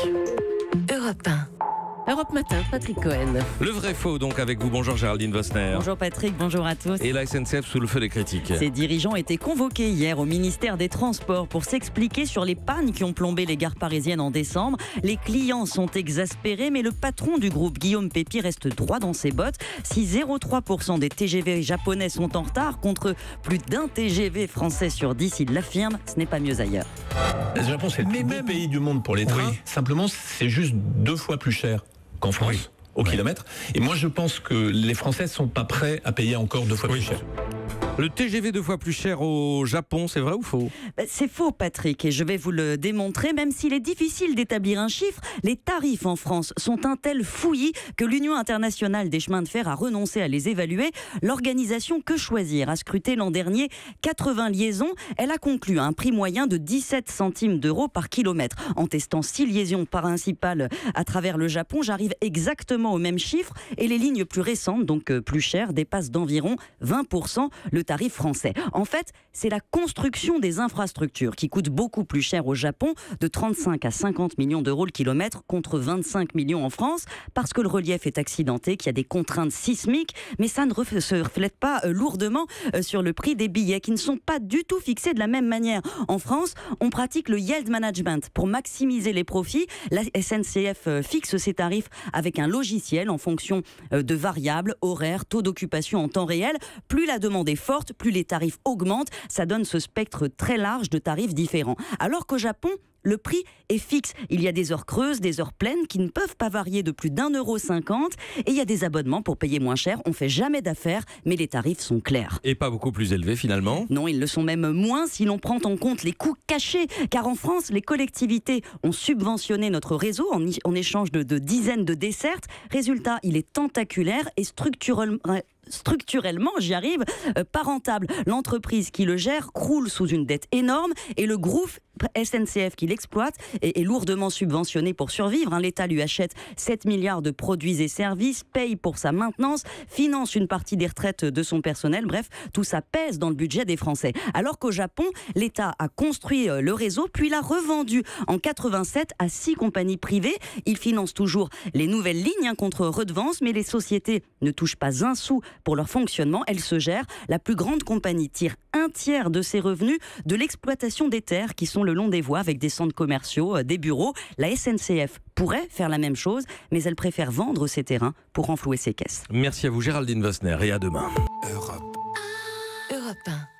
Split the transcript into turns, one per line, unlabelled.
Europe 1. Europe Matin, Patrick Cohen.
Le vrai faux donc avec vous. Bonjour Géraldine Vosner.
Bonjour Patrick, bonjour à tous.
Et la SNCF sous le feu des critiques.
Ces dirigeants étaient convoqués hier au ministère des Transports pour s'expliquer sur les pannes qui ont plombé les gares parisiennes en décembre. Les clients sont exaspérés, mais le patron du groupe, Guillaume Pepy, reste droit dans ses bottes. Si 0,3% des TGV japonais sont en retard contre plus d'un TGV français sur 10, il l'affirme, ce n'est pas mieux ailleurs.
Le Japon, c'est le plus beau pays du monde pour les trains. Oui. Simplement, c'est juste 2 fois plus cher qu'en France, au kilomètre. Et moi, je pense que les Français ne sont pas prêts à payer encore 2 fois plus cher.
Le TGV 2 fois plus cher au Japon, c'est vrai ou faux ?
C'est faux, Patrick, et je vais vous le démontrer. Même s'il est difficile d'établir un chiffre, les tarifs en France sont un tel fouillis que l'Union internationale des chemins de fer a renoncé à les évaluer. L'organisation Que Choisir a scruté l'an dernier 80 liaisons. Elle a conclu un prix moyen de 17 centimes d'euros par kilomètre. En testant 6 liaisons principales à travers le Japon, j'arrive exactement au même chiffre. Et les lignes plus récentes, donc plus chères, dépassent d'environ 20% le tarif français. En fait, c'est la construction des infrastructures qui coûte beaucoup plus cher au Japon, de 35 à 50 millions d'euros le kilomètre contre 25 millions en France, parce que le relief est accidenté, qu'il y a des contraintes sismiques, mais ça ne se reflète pas lourdement sur le prix des billets, qui ne sont pas du tout fixés de la même manière. En France, on pratique le yield management pour maximiser les profits. La SNCF fixe ses tarifs avec un logiciel en fonction de variables, horaires, taux d'occupation en temps réel. Plus la demande est forte, plus les tarifs augmentent, ça donne ce spectre très large de tarifs différents. Alors qu'au Japon, le prix est fixe. Il y a des heures creuses, des heures pleines qui ne peuvent pas varier de plus d'1,50 €. Et il y a des abonnements pour payer moins cher. On ne fait jamais d'affaires, mais les tarifs sont clairs.
Et pas beaucoup plus élevés finalement ?
Non, ils le sont même moins si l'on prend en compte les coûts cachés. Car en France, les collectivités ont subventionné notre réseau en échange de dizaines de dessertes. Résultat, il est tentaculaire et structurellement, j'y arrive, pas rentable. L'entreprise qui le gère croule sous une dette énorme et le groupe SNCF qui l'exploite est lourdement subventionné pour survivre. L'État lui achète 7 milliards de produits et services, paye pour sa maintenance, finance une partie des retraites de son personnel. Bref, tout ça pèse dans le budget des Français. Alors qu'au Japon, l'État a construit le réseau puis l'a revendu en 87 à 6 compagnies privées. Il finance toujours les nouvelles lignes contre redevance, mais les sociétés ne touchent pas un sou pour leur fonctionnement. Elles se gèrent. La plus grande compagnie tire 1/3 de ses revenus de l'exploitation des terres qui sont le long des voies avec des centres commerciaux, des bureaux. La SNCF pourrait faire la même chose, mais elle préfère vendre ses terrains pour renflouer ses caisses.
Merci à vous Géraldine Vosner et à demain.
Europe 1.